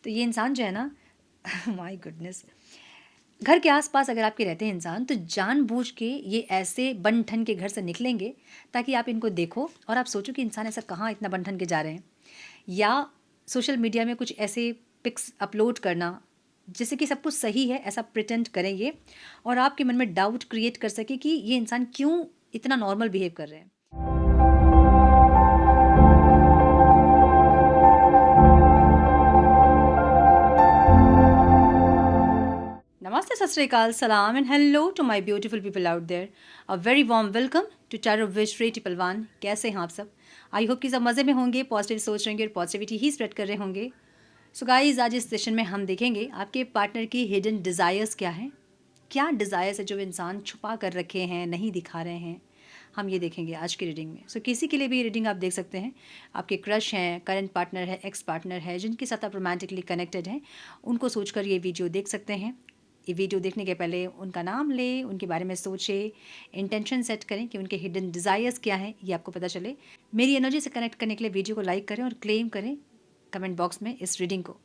तो ये इंसान जो है ना माय गुडनेस, घर के आसपास अगर आपके रहते हैं इंसान, तो जानबूझ के ये ऐसे बन ठन के घर से निकलेंगे ताकि आप इनको देखो और आप सोचो कि इंसान ऐसा कहाँ इतना बन ठन के जा रहे हैं। या सोशल मीडिया में कुछ ऐसे पिक्स अपलोड करना जिससे कि सब कुछ सही है ऐसा प्रिटेंड करें ये, और आपके मन में डाउट क्रिएट कर सके कि ये इंसान क्यों इतना नॉर्मल बिहेव कर रहे हैं। Namaste, Sat Sri Akal, Salam, and hello to my beautiful people out there. A very warm welcome to Tarot Wish Reti Palwan. कैसे हैं आप सब? आई होप कि सब मज़े में होंगे, पॉजिटिव सोच रहे होंगे और पॉजिटिविटी ही स्प्रेड कर रहे होंगे। सो गाइज, आज इस सेशन में हम देखेंगे आपके पार्टनर की हिडन डिज़ायर्स क्या हैं, क्या डिज़ायर्स है जो इंसान छुपा कर रखे हैं, नहीं दिखा रहे हैं। हम ये देखेंगे आज की रीडिंग में। सो किसी के लिए भी ये रीडिंग आप देख सकते हैं, आपके क्रश हैं, करंट पार्टनर है, एक्स पार्टनर है, जिनके साथ आप रोमांटिकली कनेक्टेड हैं, उनको सोचकर ये वीडियो देख सकते हैं। ये वीडियो देखने के पहले उनका नाम लें, उनके बारे में सोचें, इंटेंशन सेट करें कि उनके हिडन डिज़ायर्स क्या हैं, ये आपको पता चले। मेरी एनर्जी से कनेक्ट करने के लिए वीडियो को लाइक करें और क्लेम करें कमेंट बॉक्स में इस रीडिंग को।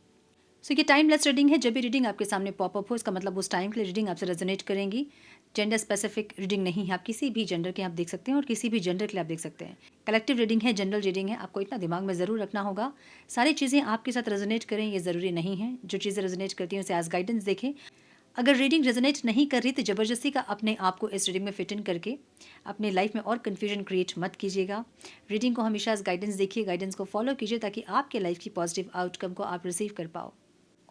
सो ये टाइमलेस रीडिंग है। जब भी रीडिंग आपके सामने पॉपअप हो, इसका मतलब उस टाइम के लिए रीडिंग आपसे रेजोनेट करेंगी। जेंडर स्पेसिफिक रीडिंग नहीं है, आप किसी भी जेंडर के आप देख सकते हैं और किसी भी जेंडर के लिए आप देख सकते हैं। कलेक्टिव रीडिंग है, जनरल रीडिंग है। आपको इतना दिमाग में ज़रूर रखना होगा, सारी चीज़ें आपके साथ रेजोनेट करें ये ज़रूरी नहीं है। जो चीज़ें रेजोनेट करती हैं उसे एज गाइडेंस देखें। अगर रीडिंग रेजोनेट नहीं कर रही तो ज़बरदस्ती का अपने आप को इस रीडिंग में फिट इन करके अपनी लाइफ में और कन्फ्यूजन क्रिएट मत कीजिएगा। रीडिंग को हमेशा एज गाइडेंस देखिए, गाइडेंस को फॉलो कीजिए ताकि आपके लाइफ की पॉजिटिव आउटकम को आप रिसीव कर पाओ।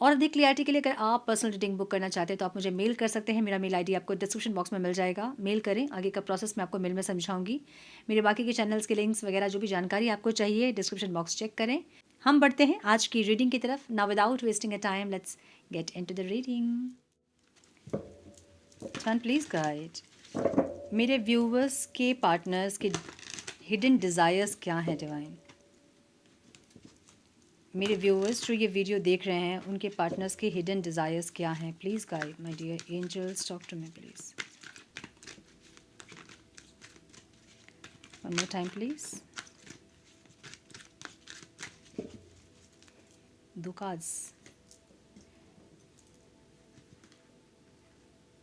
और अधिक क्लियरिटी के लिए अगर आप पर्सनल रीडिंग बुक करना चाहते हैं तो आप मुझे मेल कर सकते हैं। मेरा मेल आईडी आपको डिस्क्रिप्शन बॉक्स में मिल जाएगा, मेल करें। आगे का प्रोसेस मैं आपको मेल में समझाऊंगी। मेरे बाकी के चैनल्स के लिंक्स वगैरह जो भी जानकारी आपको चाहिए डिस्क्रिप्शन बॉक्स चेक करें। हम बढ़ते हैं आज की रीडिंग की तरफ। Now without wasting a time let's get into the reading. Sun please guide मेरे व्यूवर्स के पार्टनर्स के हिडन डिज़ायर्स क्या हैं डिवाइन। मेरे व्यूअर्स जो ये वीडियो देख रहे हैं उनके पार्टनर्स के हिडन डिज़ायर्स क्या हैं। Please guide my dear angels, talk to me please. One more time please. दो cards,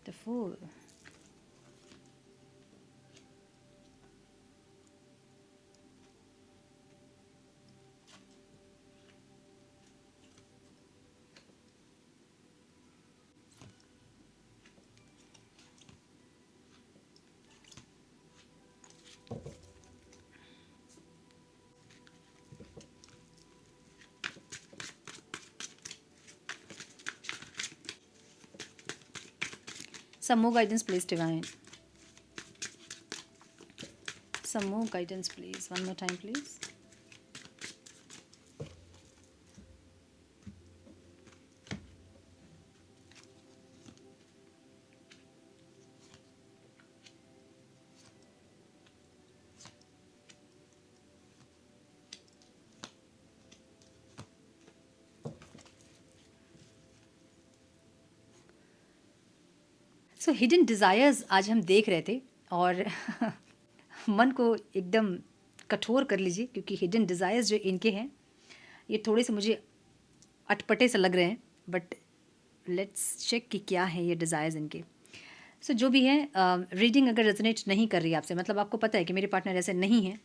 the fool, some more guidance please divine, some more guidance please, one more time please। So hidden desires आज हम देख रहे थे और मन को एकदम कठोर कर लीजिए क्योंकि हिडन डिज़ायर्स जो इनके हैं ये थोड़े से मुझे अटपटे से लग रहे हैं, बट लेट्स चेक कि क्या है ये डिज़ायर्स इनके। सो जो भी है, रीडिंग अगर रेजोनेट नहीं कर रही है आपसे, मतलब आपको पता है कि मेरे पार्टनर ऐसे नहीं हैं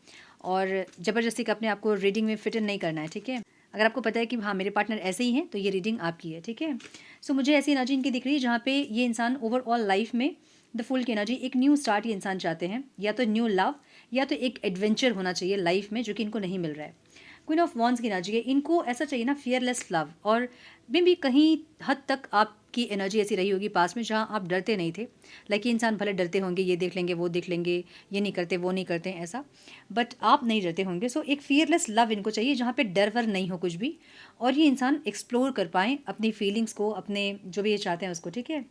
और ज़बरदस्ती का अपने आप को रीडिंग में फिट इन नहीं करना है, ठीक है। अगर आपको पता है कि हाँ मेरे पार्टनर ऐसे ही हैं तो ये रीडिंग आपकी है, ठीक है। सो मुझे ऐसी एनर्जी इनकी दिख रही है जहाँ पे ये इंसान ओवरऑल लाइफ में द फुल की एनर्जी, एक न्यू स्टार्ट ये इंसान चाहते हैं, या तो न्यू लव या तो एक एडवेंचर होना चाहिए लाइफ में जो कि इनको नहीं मिल रहा है। क्वीन ऑफ वॉन्ड्स की एनर्जी है, इनको ऐसा चाहिए ना फियरलेस लव, और मे भी कहीं हद तक आपकी एनर्जी ऐसी रही होगी पास में जहाँ आप डरते नहीं थे। लाइक ये इंसान भले डरते होंगे, ये देख लेंगे वो देख लेंगे, ये नहीं करते वो नहीं करते ऐसा, बट आप नहीं डरते होंगे। सो एक फियरलेस लव इनको चाहिए जहाँ पे डर वर नहीं हो कुछ भी, और ये इंसान एक्सप्लोर कर पाएँ अपनी फीलिंग्स को, अपने जो भी ये चाहते हैं उसको, ठीक है।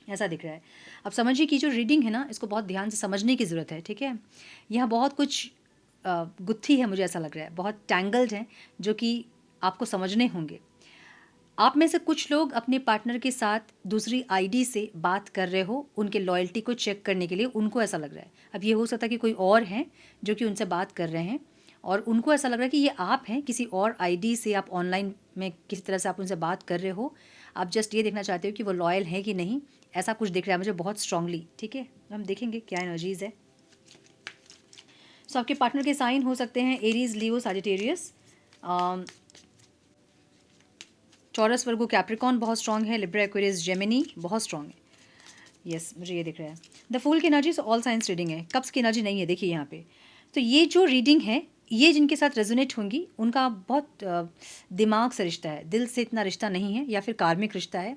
ऐसा दिख रहा है। अब समझिए कि जो रीडिंग है ना इसको बहुत ध्यान से समझने की ज़रूरत है, ठीक है। यहाँ बहुत कुछ गुत्थी है, मुझे ऐसा लग रहा है, बहुत टैंगल्ड हैं जो कि आपको समझने होंगे। आप में से कुछ लोग अपने पार्टनर के साथ दूसरी आईडी से बात कर रहे हो उनके लॉयल्टी को चेक करने के लिए, उनको ऐसा लग रहा है। अब ये हो सकता है कि कोई और हैं जो कि उनसे बात कर रहे हैं और उनको ऐसा लग रहा है कि ये आप हैं, किसी और आईडी से आप ऑनलाइन में किसी तरह से आप उनसे बात कर रहे हो, आप जस्ट ये देखना चाहते हो कि वो लॉयल है कि नहीं, ऐसा कुछ दिख रहा है मुझे बहुत स्ट्रांगली। ठीक है, हम देखेंगे क्या एनर्जीज़ है। सो आपके पार्टनर के साइन हो सकते हैं एरीज, लियो, सजिटेरियस, टॉरस, वर्गो, कैप्रिकॉन बहुत स्ट्रांग है, लिब्रा, एक्वेरियस, जेमिनी बहुत स्ट्रांग है। यस मुझे ये दिख रहा है। द फूल की एनर्जी ऑल साइंस रीडिंग है, कप्स की एनर्जी नहीं है देखिए यहाँ पे। तो ये जो रीडिंग है ये जिनके साथ रेजोनेट होंगी उनका बहुत दिमाग से रिश्ता है, दिल से इतना रिश्ता नहीं है, या फिर कार्मिक रिश्ता है,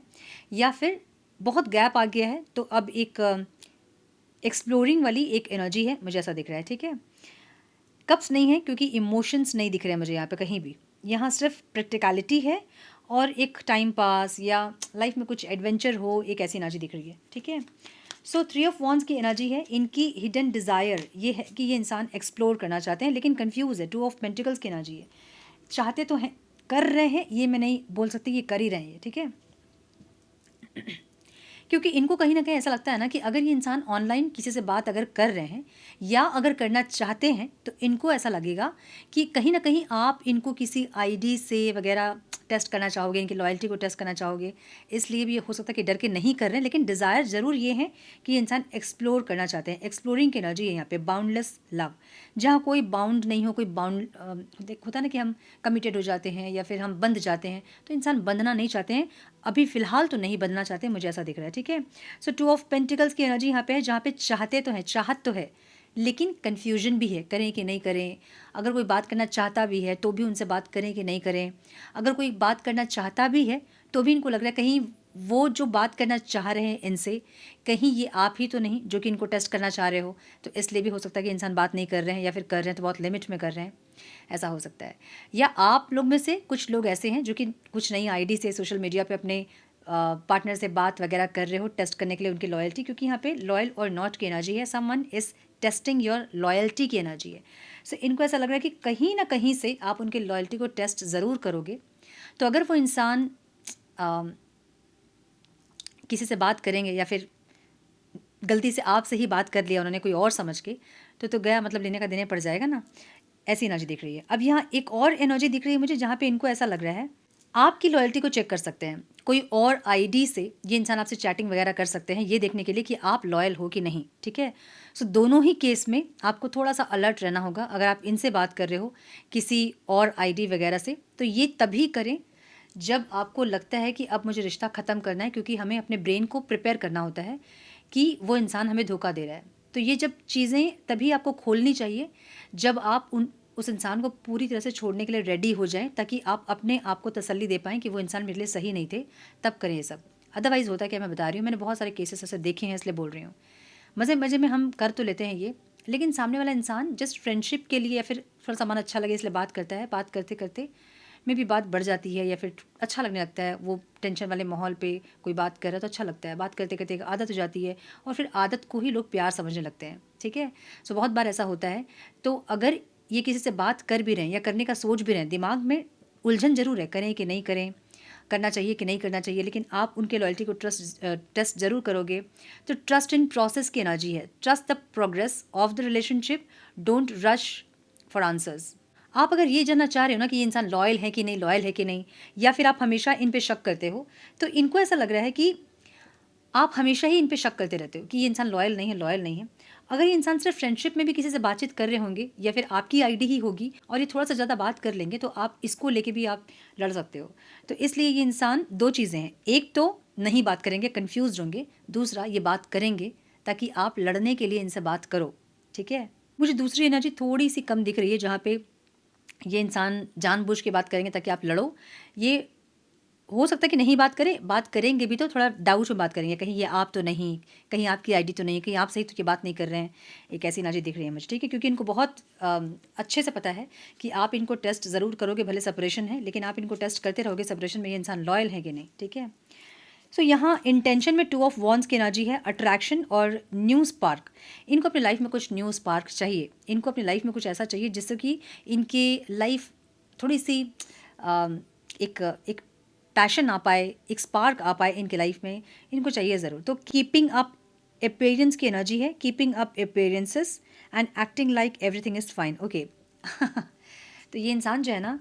या फिर बहुत गैप आ गया है। तो अब एक एक्सप्लोरिंग वाली एक एनर्जी है, मुझे ऐसा दिख रहा है। ठीक है, कप्स नहीं है क्योंकि इमोशंस नहीं दिख रहे हैं मुझे यहाँ पे कहीं भी। यहाँ सिर्फ प्रैक्टिकलिटी है और एक टाइम पास या लाइफ में कुछ एडवेंचर हो, एक ऐसी एनर्जी दिख रही है। ठीक है, सो 3 ऑफ वॉन्ड्स की एनर्जी है, इनकी हिडन डिज़ायर ये है कि ये इंसान एक्सप्लोर करना चाहते हैं लेकिन कंफ्यूज है। 2 ऑफ पेंटिकल्स की एनर्जी है, चाहते तो हैं, कर रहे हैं, ये मैं नहीं बोल सकती ये कर ही रहे हैं। ठीक है, क्योंकि इनको कहीं ना कहीं ऐसा लगता है ना कि अगर ये इंसान ऑनलाइन किसी से बात अगर कर रहे हैं या अगर करना चाहते हैं तो इनको ऐसा लगेगा कि कहीं ना कहीं आप इनको किसी आईडी से वगैरह टेस्ट करना चाहोगे, इनकी लॉयल्टी को टेस्ट करना चाहोगे। इसलिए भी हो सकता है कि डर के नहीं कर रहे हैं, लेकिन डिज़ायर ज़रूर ये है कि ये इंसान एक्सप्लोर करना चाहते हैं। एक्सप्लोरिंग की एनर्जी है यहाँ पे, बाउंडलेस लव, जहाँ कोई बाउंड नहीं हो, कोई बाउंड होता है ना कि हम कमिटेड हो जाते हैं या फिर हम बंध जाते हैं, तो इंसान बंधना नहीं चाहते हैं, अभी फ़िलहाल तो नहीं बंधना चाहते, मुझे ऐसा दिख रहा है। ठीक है, सो 2 ऑफ पेंटिकल्स की एनर्जी यहाँ पे है, जहाँ पे चाहते तो हैं, चाहत तो है, लेकिन कन्फ्यूजन भी है, करें कि नहीं करें। अगर कोई बात करना चाहता भी है तो भी उनसे बात करें कि नहीं करें। अगर कोई बात करना चाहता भी है तो भी इनको लग रहा है कहीं वो जो बात करना चाह रहे हैं इनसे, कहीं ये आप ही तो नहीं जो कि इनको टेस्ट करना चाह रहे हो। तो इसलिए भी हो सकता है कि इंसान बात नहीं कर रहे हैं, या फिर कर रहे हैं तो बहुत लिमिट में कर रहे हैं, ऐसा हो सकता है। या आप लोग में से कुछ लोग ऐसे हैं जो कि कुछ नई आईडी से सोशल मीडिया पे अपने पार्टनर से बात वगैरह कर रहे हो टेस्ट करने के लिए उनकी लॉयल्टी, क्योंकि यहाँ पे लॉयल और नॉट की एनर्जी है, someone is testing your loyalty की एनर्जी है। सो इनको ऐसा लग रहा है कि कहीं ना कहीं से आप उनकी लॉयल्टी को टेस्ट ज़रूर करोगे। तो अगर वो इंसान किसी से बात करेंगे या फिर गलती से आपसे ही बात कर लिया उन्होंने कोई और समझ के, तो गया मतलब लेने का देने पड़ जाएगा ना, ऐसी एनर्जी दिख रही है। अब यहाँ एक और एनर्जी दिख रही है मुझे, जहाँ पे इनको ऐसा लग रहा है आपकी लॉयल्टी को चेक कर सकते हैं, कोई और आईडी से ये इंसान आपसे चैटिंग वगैरह कर सकते हैं ये देखने के लिए कि आप लॉयल हो कि नहीं। ठीक है, सो दोनों ही केस में आपको थोड़ा सा अलर्ट रहना होगा। अगर आप इनसे बात कर रहे हो किसी और आईडी वगैरह से, तो ये तभी करें जब आपको लगता है कि अब मुझे रिश्ता ख़त्म करना है, क्योंकि हमें अपने ब्रेन को प्रिपेयर करना होता है कि वो इंसान हमें धोखा दे रहा है। तो ये जब चीज़ें तभी आपको खोलनी चाहिए जब आप उस इंसान को पूरी तरह से छोड़ने के लिए रेडी हो जाएं, ताकि आप अपने आप को तसल्ली दे पाएँ कि वो इंसान मेरे लिए सही नहीं थे, तब करें ये सब। अदरवाइज़ होता है कि मैं बता रही हूँ, मैंने बहुत सारे केसेस ऐसे देखे हैं, इसलिए बोल रही हूँ। मज़े मज़े में हम कर तो लेते हैं ये, लेकिन सामने वाला इंसान जस्ट फ्रेंडशिप के लिए या फिर थोड़ा सामान अच्छा लगे इसलिए बात करता है, बात करते करते में भी बात बढ़ जाती है या फिर अच्छा लगने लगता है। वो टेंशन वाले माहौल पे कोई बात कर रहा है तो अच्छा लगता है, बात करते करते एक आदत हो जाती है और फिर आदत को ही लोग प्यार समझने लगते हैं। ठीक है, सो बहुत बार ऐसा होता है। तो अगर ये किसी से बात कर भी रहे हैं या करने का सोच भी रहे हैं, दिमाग में उलझन ज़रूर है, करें कि नहीं करें, करना चाहिए कि नहीं करना चाहिए, लेकिन आप उनके लॉयल्टी को टेस्ट ज़रूर करोगे। तो ट्रस्ट इन प्रोसेस की एनर्जी है, trust the progress of the relationship, don't rush for answers. आप अगर ये जानना चाह रहे हो ना कि ये इंसान लॉयल है कि नहीं, लॉयल है कि नहीं, या फिर आप हमेशा इन पे शक करते हो, तो इनको ऐसा लग रहा है कि आप हमेशा ही इन पे शक करते रहते हो कि ये इंसान लॉयल नहीं है, लॉयल नहीं है। अगर ये इंसान सिर्फ फ्रेंडशिप में भी किसी से बातचीत कर रहे होंगे या फिर आपकी आईडी ही होगी और ये थोड़ा सा ज़्यादा बात कर लेंगे, तो आप इसको लेके भी आप लड़ सकते हो। तो इसलिए ये इंसान दो चीज़ें हैं, एक तो नहीं बात करेंगे, कन्फ्यूज होंगे, दूसरा ये बात करेंगे ताकि आप लड़ने के लिए इनसे बात करो। ठीक है, मुझे दूसरी एनर्जी थोड़ी सी कम दिख रही है, जहाँ पे ये इंसान जानबूझ के बात करेंगे ताकि आप लड़ो। ये हो सकता है कि नहीं बात करें, बात करेंगे भी तो थोड़ा डाउट में बात करेंगे, कहीं ये आप तो नहीं, कहीं आपकी आईडी तो नहीं, कहीं आप सही तो ये बात नहीं कर रहे हैं। एक ऐसी एनर्जी दिख रही है मुझे। ठीक है, क्योंकि इनको बहुत अच्छे से पता है कि आप इनको टेस्ट ज़रूर करोगे, भले सेपरेशन है, लेकिन आप इनको टेस्ट करते रहोगे सेपरेशन में ये इंसान लॉयल है कि नहीं। ठीक है, सो यहाँ इंटेंशन में 2 ऑफ वॉन्ड्स की एनर्जी है, अट्रैक्शन और न्यू स्पार्क। इनको अपनी लाइफ में कुछ न्यू स्पार्क चाहिए, इनको अपनी लाइफ में कुछ ऐसा चाहिए जिससे कि इनकी लाइफ थोड़ी सी एक एक पैशन आ पाए, एक स्पार्क आ पाए इनकी लाइफ में, इनको चाहिए ज़रूर। तो कीपिंग अप अपीयरेंस की एनर्जी है, keeping up appearances and acting like everything is fine. Okay, तो ये इंसान जो है ना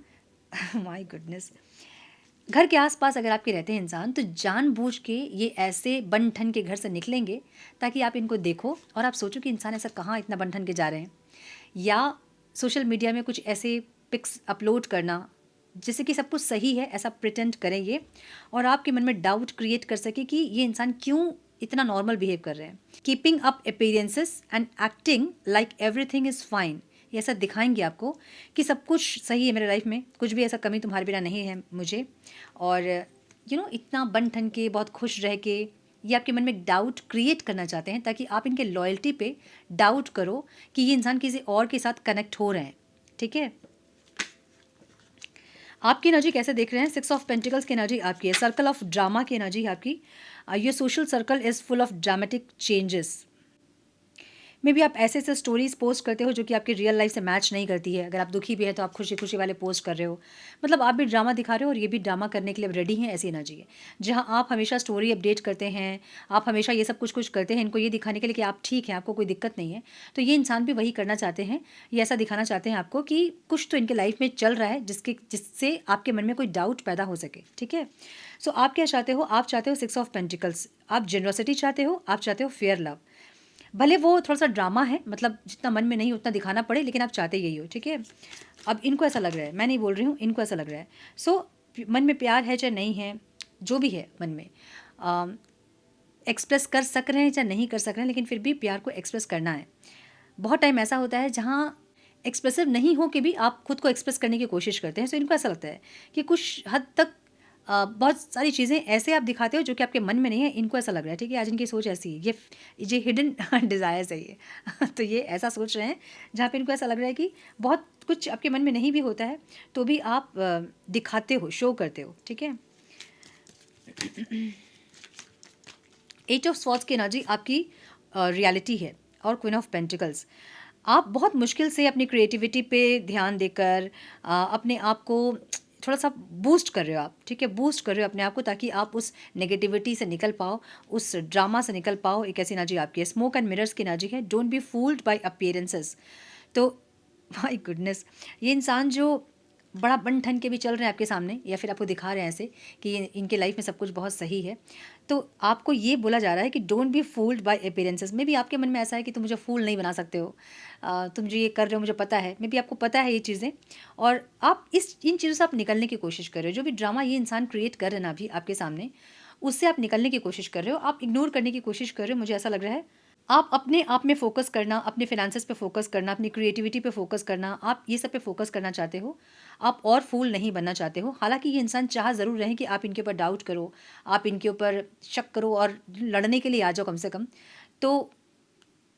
माय गुडनेस, घर के आसपास अगर आपके रहते हैं इंसान, तो जानबूझ के ये ऐसे बन ठन के घर से निकलेंगे ताकि आप इनको देखो और आप सोचो कि इंसान ऐसा कहाँ इतना बन ठन के जा रहे हैं। या सोशल मीडिया में कुछ ऐसे पिक्स अपलोड करना जिससे कि सब कुछ सही है ऐसा प्रिटेंड करें ये, और आपके मन में डाउट क्रिएट कर सके कि ये इंसान क्यों इतना नॉर्मल बिहेव कर रहे हैं। Keeping up appearances and acting like everything is fine, ये ऐसा दिखाएंगे आपको कि सब कुछ सही है मेरे लाइफ में, कुछ भी ऐसा कमी तुम्हारे बिना नहीं है मुझे। और इतना बन ठन के बहुत खुश रह के ये आपके मन में डाउट क्रिएट करना चाहते हैं ताकि आप इनके लॉयल्टी पे डाउट करो कि ये इंसान किसी और के साथ कनेक्ट हो रहे हैं। ठीक है, आपकी एनर्जी कैसे देख रहे हैं? 6 ऑफ पेंटिकल्स की एनर्जी आपकी है, सर्कल ऑफ ड्रामा की एनर्जी है आपकी। ये social circle is full of dramatic changes. May be आप ऐसे ऐसे स्टोरीज पोस्ट करते हो जो कि आपकी रियल लाइफ से मैच नहीं करती है। अगर आप दुखी भी है तो आप खुशी खुशी वाले पोस्ट कर रहे हो, मतलब आप भी ड्रामा दिखा रहे हो और ये भी ड्रामा करने के लिए रेडी हैं, ऐसी एनर्जी है। जहाँ आप हमेशा स्टोरी अपडेट करते हैं, आप हमेशा ये सब कुछ कुछ करते हैं इनको ये दिखाने के लिए कि आप ठीक हैं, आपको कोई दिक्कत नहीं है, तो ये इंसान भी वही करना चाहते हैं। ये ऐसा दिखाना चाहते हैं आपको कि कुछ तो इनके लाइफ में चल रहा है जिससे आपके मन में कोई डाउट पैदा हो सके। ठीक है, सो आप क्या चाहते हो? आप चाहते हो 6 ऑफ पेंटिकल्स, आप जेनरोसिटी चाहते हो, आप चाहते हो फेयर लव। भले वो थोड़ा सा ड्रामा है, मतलब जितना मन में नहीं उतना दिखाना पड़े, लेकिन आप चाहते यही हो। ठीक है, अब इनको ऐसा लग रहा है, मैं नहीं बोल रही हूँ, इनको ऐसा लग रहा है। सो मन में प्यार है चाहे नहीं है, जो भी है मन में, एक्सप्रेस कर सक रहे हैं चाहे नहीं कर सक रहे हैं, लेकिन फिर भी प्यार को एक्सप्रेस करना है। बहुत टाइम ऐसा होता है जहाँ एक्सप्रेसिव नहीं हो के भी आप खुद को एक्सप्रेस करने की कोशिश करते हैं। सो इनको ऐसा लगता है कि कुछ हद तक बहुत सारी चीज़ें ऐसे आप दिखाते हो जो कि आपके मन में नहीं है, इनको ऐसा लग रहा है। ठीक है, आज इनकी सोच ऐसी है, ये हिडन डिज़ायर्स है ये तो ये ऐसा सोच रहे हैं जहाँ पे इनको ऐसा लग रहा है कि बहुत कुछ आपके मन में नहीं भी होता है तो भी आप दिखाते हो, शो करते हो। ठीक है, 8 ऑफ स्वॉर्ड्स की एनर्जी आपकी रियलिटी है और क्वीन ऑफ पेंटिकल्स। आप बहुत मुश्किल से अपनी क्रिएटिविटी पे ध्यान देकर अपने आप को थोड़ा सा बूस्ट कर रहे हो आप। ठीक है, बूस्ट कर रहे हो अपने आप को ताकि आप उस नेगेटिविटी से निकल पाओ, उस ड्रामा से निकल पाओ। एक ऐसी एनर्जी आपकी है। स्मोक एंड मिरर्स की एनर्जी है। Don't be fooled bye appearances. तो माय गुडनेस, ये इंसान जो बड़ा बन ठन के भी चल रहे हैं आपके सामने या फिर आपको दिखा रहे हैं ऐसे कि इनके लाइफ में सब कुछ बहुत सही है, तो आपको ये बोला जा रहा है कि don't be fooled bye appearances. May be आपके मन में ऐसा है कि तुम मुझे फूल नहीं बना सकते हो, तुम जो ये कर रहे हो मुझे पता है, मे बी आपको पता है ये चीज़ें, और आप इन चीज़ों से आप निकलने की कोशिश कर रहे हो। जो भी ड्रामा ये इंसान क्रिएट कर रहे हैं ना अभी आपके सामने, उससे आप निकलने की कोशिश कर रहे हो, आप इग्नोर करने की कोशिश कर रहे हो, मुझे ऐसा लग रहा है। आप अपने आप में फ़ोकस करना, अपने फिनेंसेस पे फ़ोकस करना, अपनी क्रिएटिविटी पे फ़ोकस करना, आप ये सब पे फ़ोकस करना चाहते हो। आप और फूल नहीं बनना चाहते हो। हालाँकि ये इंसान चाह ज़रूर रहे हैं कि आप इनके ऊपर डाउट करो, आप इनके ऊपर शक करो और लड़ने के लिए आ जाओ कम से कम। तो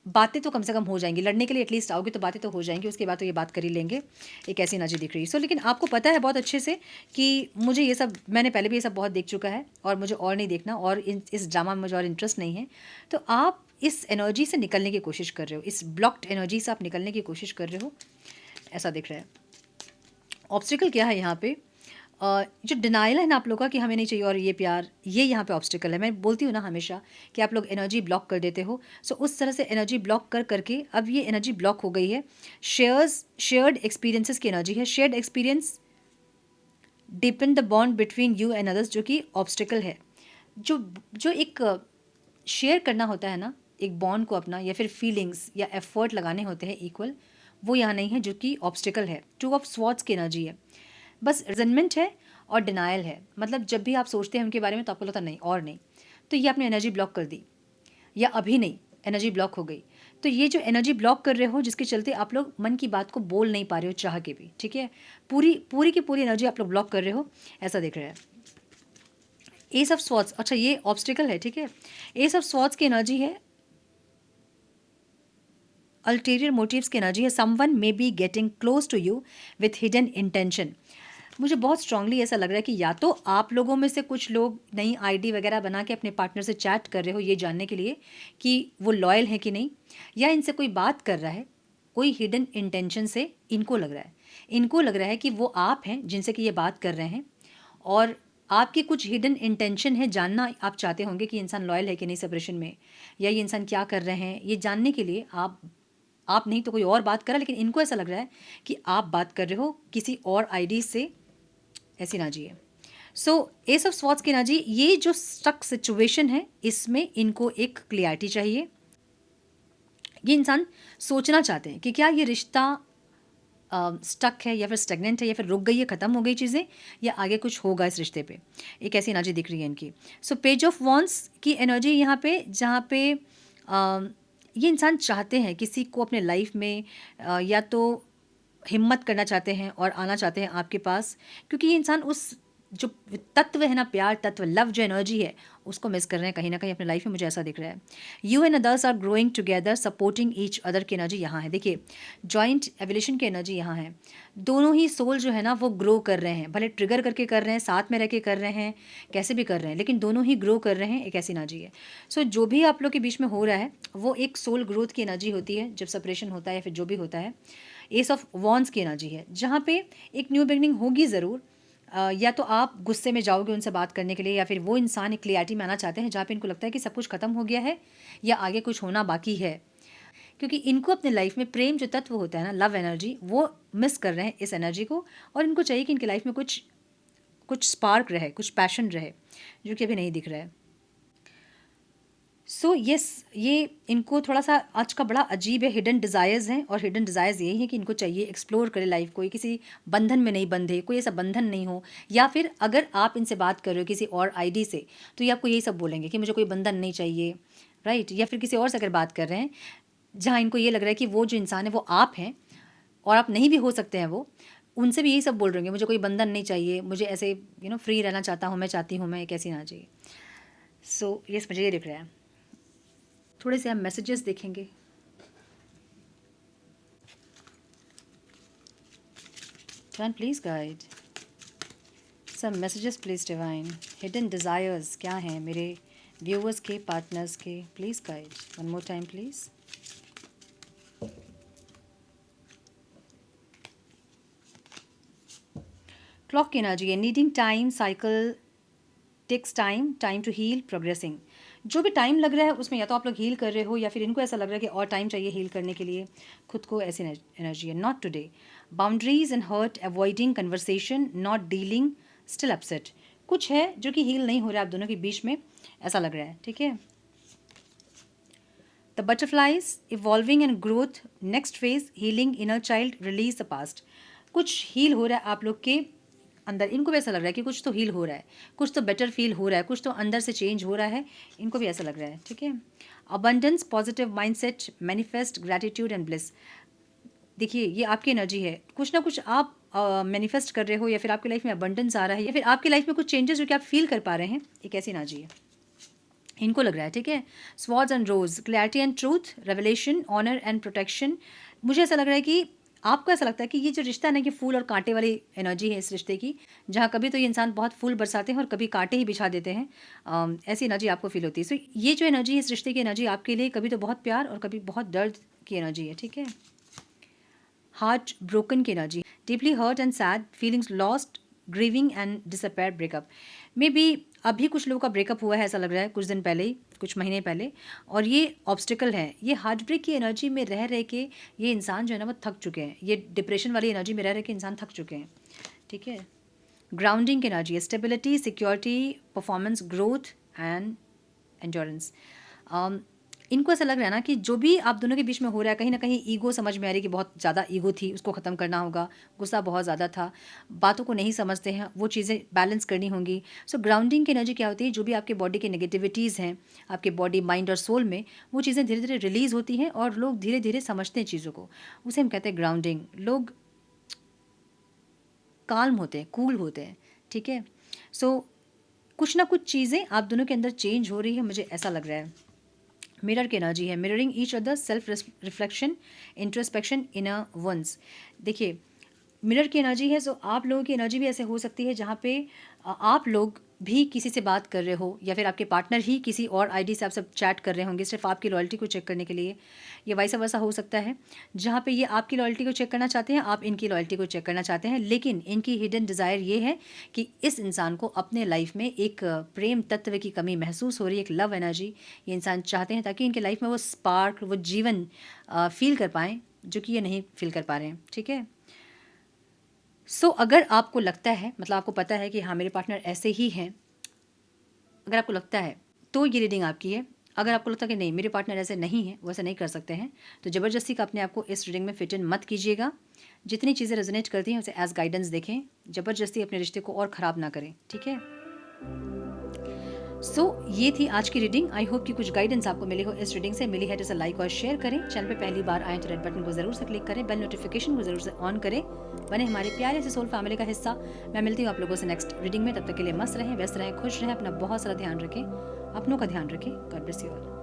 बातें तो कम से कम हो जाएँगी, लड़ने के लिए एटलीस्ट आओगे तो बातें तो हो जाएँगी, उसके बाद तो ये बात कर ही लेंगे। एक ऐसी एनर्जी दिख रही है। सो लेकिन आपको पता है बहुत अच्छे से कि मुझे ये सब, मैंने पहले भी ये सब बहुत देख चुका है और मुझे और नहीं देखना, और इस ड्रामा में मुझे और इंटरेस्ट नहीं है। तो आप इस एनर्जी से निकलने की कोशिश कर रहे हो, इस ब्लॉक्ड एनर्जी से आप निकलने की कोशिश कर रहे हो, ऐसा दिख रहा है। ऑब्स्टिकल क्या है यहाँ पे? जो डिनाइल है ना आप लोगों का कि हमें नहीं चाहिए और ये प्यार, ये यहाँ पे ऑब्स्टिकल है। मैं बोलती हूँ ना हमेशा कि आप लोग एनर्जी ब्लॉक कर देते हो। सो उस तरह से एनर्जी ब्लॉक कर करके अब ये एनर्जी ब्लॉक हो गई है। शेयर्ड एक्सपीरियंसेस की एनर्जी है। Shared experience depend the bond between you and others, जो कि ऑब्स्टिकल है। जो जो एक शेयर करना होता है ना एक बॉन्ड को अपना, या फिर फीलिंग्स या एफर्ट लगाने होते हैं इक्वल, वो यहाँ नहीं है, जो कि ऑब्स्टिकल है। 2 ऑफ स्वॉर्ड्स की एनर्जी है। बस रिजनमेंट है और डिनायल है। मतलब जब भी आप सोचते हैं उनके बारे में तो आपको लगता नहीं और नहीं, तो ये आपने एनर्जी ब्लॉक कर दी, या अभी नहीं एनर्जी ब्लॉक हो गई। तो ये जो एनर्जी ब्लॉक कर रहे हो जिसके चलते आप लोग मन की बात को बोल नहीं पा रहे हो चाह के भी। ठीक है, पूरी पूरी की पूरी एनर्जी आप लोग ब्लॉक कर रहे हो, ऐसा दिख रहा है। एस ऑफ स्वॉर्ड्स, अच्छा ये ऑब्स्टिकल है। ठीक है, एस ऑफ स्वॉर्ड्स की एनर्जी है। अल्टीरियर मोटिव्स की एनर्जी है। Someone may be getting close to you with hidden intention. मुझे बहुत स्ट्रांगली ऐसा लग रहा है कि या तो आप लोगों में से कुछ लोग नई आईडी वगैरह बना के अपने पार्टनर से चैट कर रहे हो ये जानने के लिए कि वो लॉयल है कि नहीं, या इनसे कोई बात कर रहा है कोई हिडन इंटेंशन से। इनको लग रहा है, इनको लग रहा है कि वो आप हैं जिनसे कि ये बात कर रहे हैं, और आपकी कुछ हिडन इंटेंशन है, जानना आप चाहते होंगे कि इंसान लॉयल है कि नहीं सेपरेशन में, या ये इंसान क्या कर रहे हैं, ये जानने के लिए आप नहीं तो कोई और बात कर रहा है, लेकिन इनको ऐसा लग रहा है कि आप बात कर रहे हो किसी और आईडी से, ऐसी एनर्जी है। सो एस ऑफ स्वॉर्ड्स की एनर्जी, ये जो स्टक सिचुएशन है इसमें इनको एक क्लियरिटी चाहिए। ये इंसान सोचना चाहते हैं कि क्या ये रिश्ता स्टक है या फिर स्टेगनेंट है या फिर रुक गई है, ख़त्म हो गई चीज़ें, या आगे कुछ होगा इस रिश्ते पे। एक ऐसी एनर्जी दिख रही है इनकी। सो पेज ऑफ वॉन्स की एनर्जी यहाँ पे, जहाँ पे ये इंसान चाहते हैं किसी को अपने लाइफ में या तो हिम्मत करना चाहते हैं और आना चाहते हैं आपके पास, क्योंकि ये इंसान उस जो तत्व है ना, प्यार तत्व, लव जो एनर्जी है, उसको मिस कर रहे हैं कहीं ना कहीं अपने लाइफ में, मुझे ऐसा दिख रहा है। You and others are growing together, supporting each other की एनर्जी यहाँ है। देखिए जॉइंट एवोल्यूशन की एनर्जी यहाँ है। दोनों ही सोल जो है ना वो ग्रो कर रहे हैं, भले ट्रिगर करके कर रहे हैं, साथ में रह के कर रहे हैं, कैसे भी कर रहे हैं, लेकिन दोनों ही ग्रो कर रहे हैं। एक ऐसी एनर्जी है। सो जो भी आप लोग के बीच में हो रहा है वो एक सोल ग्रोथ की एनर्जी होती है जब सेपरेशन होता है या फिर जो भी होता है। एस ऑफ वॉन्स की एनर्जी है जहाँ पे एक न्यू बिगनिंग होगी ज़रूर। या तो आप गुस्से में जाओगे उनसे बात करने के लिए, या फिर वो इंसान एक क्लियरिटी में आना चाहते हैं जहाँ पे इनको लगता है कि सब कुछ खत्म हो गया है या आगे कुछ होना बाकी है, क्योंकि इनको अपने लाइफ में प्रेम जो तत्व होता है ना, लव एनर्जी, वो मिस कर रहे हैं इस एनर्जी को, और इनको चाहिए कि इनकी लाइफ में कुछ कुछ स्पार्क रहे, कुछ पैशन रहे, जो कि अभी नहीं दिख रहा है। सो यस, ये इनको थोड़ा सा आज का बड़ा अजीब है, हिडन डिज़ायर्स हैं, और हिडन डिज़ायर्स यही है कि इनको चाहिए एक्सप्लोर करे लाइफ को, किसी बंधन में नहीं बंधे, कोई ऐसा बंधन नहीं हो। या फिर अगर आप इनसे बात कर रहे हो किसी और आईडी से, तो ये आपको यही सब बोलेंगे कि मुझे कोई बंधन नहीं चाहिए, राइट। या फिर किसी और से अगर बात कर रहे हैं जहाँ इनको ये लग रहा है कि वो जो इंसान है वो आप हैं और आप नहीं भी हो सकते हैं, वो उनसे भी यही सब बोल रहे होंगे, मुझे कोई बंधन नहीं चाहिए, मुझे ऐसे फ्री रहना चाहता हूँ, मैं चाहती हूँ मैं एक ऐसी ना चाहिए। सो यस, मुझे ये दिख रहा है। थोड़े से हम मैसेजेस देखेंगे। Divine please guide some messages please divine. Hidden desires क्या हैं मेरे व्यूअर्स के, पार्टनर्स के, please guide one more time please. Clock की एनर्जी है, needing time, cycle takes time, time to heal, progressing. जो भी टाइम लग रहा है उसमें या तो आप लोग हील कर रहे हो या फिर इनको ऐसा लग रहा है कि और टाइम चाहिए हील करने के लिए खुद को, ऐसी एनर्जी है। Not today, boundaries and hurt, avoiding conversation, not dealing, still upset. कुछ है जो कि हील नहीं हो रहा है आप दोनों के बीच में, ऐसा लग रहा है, ठीक है। The butterflies, evolving and growth, next phase, healing inner child, release the past. कुछ हील हो रहा है आप लोग के अंदर, इनको भी ऐसा लग रहा है कि कुछ तो हील हो रहा है, कुछ तो बेटर फील हो रहा है, कुछ तो अंदर से चेंज हो रहा है, इनको भी ऐसा लग रहा है, ठीक है। Abundance, positive mindset, manifest, gratitude and bliss. देखिए ये आपकी एनर्जी है, कुछ ना कुछ आप मैनिफेस्ट कर रहे हो, या फिर आपकी लाइफ में अबंडेंस आ रहा है, या फिर आपकी लाइफ में कुछ चेंजेस जो कि आप फील कर पा रहे हैं, एक ऐसी एनर्जी है, इनको लग रहा है, ठीक है। Swords and rose, clarity and truth, revelation, honour and protection. मुझे ऐसा लग रहा है कि आपको ऐसा लगता है कि ये जो रिश्ता है ना, कि फूल और कांटे वाली एनर्जी है इस रिश्ते की, जहाँ कभी तो ये इंसान बहुत फूल बरसाते हैं और कभी कांटे ही बिछा देते हैं, ऐसी एनर्जी आपको फील होती है। सो ये जो एनर्जी है इस रिश्ते की एनर्जी आपके लिए कभी तो बहुत प्यार और कभी बहुत दर्द की एनर्जी है, ठीक है। हार्ट ब्रोकन की energy, deeply hurt and sad, feelings lost, grieving and disappear, breakup. Maybe अभी कुछ लोगों का ब्रेकअप हुआ है, ऐसा लग रहा है कुछ दिन पहले ही, कुछ महीने पहले, और ये ऑब्स्टिकल है, ये हार्ट ब्रेक की एनर्जी में रह रह के ये इंसान जो है ना वो थक चुके हैं, ये डिप्रेशन वाली एनर्जी में रह रह के इंसान थक चुके हैं, ठीक है। ग्राउंडिंग की एनर्जी है, stability, security, performance, growth and endurance. इनको ऐसा लग रहा है ना कि जो भी आप दोनों के बीच में हो रहा है, कहीं ना कहीं ईगो समझ में आ रही है कि बहुत ज़्यादा ईगो थी, उसको ख़त्म करना होगा, गुस्सा बहुत ज़्यादा था, बातों को नहीं समझते हैं, वो चीज़ें बैलेंस करनी होंगी। सो ग्राउंडिंग की एनर्जी क्या होती है, जो भी आपके बॉडी की नेगेटिविटीज़ हैं आपके बॉडी, माइंड और सोल में, वो चीज़ें धीरे धीरे रिलीज़ होती हैं और लोग धीरे धीरे समझते हैं चीज़ों को, उसे हम कहते हैं ग्राउंडिंग। लोग काल्म होते हैं, कूल होते हैं, ठीक है। सो कुछ ना कुछ चीज़ें आप दोनों के अंदर चेंज हो रही है, मुझे ऐसा लग रहा है। मिरर की एनर्जी है, mirroring each other, self reflection, introspection, inner ones. देखिए मिरर की एनर्जी है, सो आप लोगों की एनर्जी भी ऐसे हो सकती है जहाँ पे आप लोग भी किसी से बात कर रहे हो, या फिर आपके पार्टनर ही किसी और आईडी से आप सब चैट कर रहे होंगे सिर्फ आपकी लॉयल्टी को चेक करने के लिए, या वाइस वर्सा हो सकता है, जहाँ पे ये आपकी लॉयल्टी को चेक करना चाहते हैं, आप इनकी लॉयल्टी को चेक करना चाहते हैं, लेकिन इनकी हिडन डिज़ायर ये है कि इस इंसान को अपने लाइफ में एक प्रेम तत्व की कमी महसूस हो रही है, एक लव एनर्जी ये इंसान चाहते हैं, ताकि इनके लाइफ में वो स्पार्क, वो जीवन फील कर पाएँ जो कि ये नहीं फील कर पा रहे हैं, ठीक है। सो अगर आपको लगता है, मतलब आपको पता है कि हाँ मेरे पार्टनर ऐसे ही हैं, अगर आपको लगता है तो ये रीडिंग आपकी है। अगर आपको लगता है कि नहीं मेरे पार्टनर ऐसे नहीं हैं, वो ऐसे नहीं कर सकते हैं, तो ज़बरदस्ती का अपने आप को इस रीडिंग में फिट इन मत कीजिएगा। जितनी चीज़ें रेजोनेट करती हैं उसे एज गाइडेंस देखें, ज़बरदस्ती अपने रिश्ते को और ख़राब ना करें, ठीक है। सो ये थी आज की रीडिंग। आई होप कि कुछ गाइडेंस आपको मिली हो इस रीडिंग से। मिली है तो इसे लाइक और शेयर करें। चैनल पे पहली बार आए तो रेड बटन को जरूर से क्लिक करें, बेल नोटिफिकेशन को जरूर से ऑन करें, बने हमारे प्यारे से सोल फैमिली का हिस्सा। मैं मिलती हूँ आप लोगों से नेक्स्ट रीडिंग में। तब तक के लिए मस्त रहें, व्यस्त रहें, खुश रहें, अपना बहुत सारा ध्यान रखें, अपनों का ध्यान रखें। God bless you all.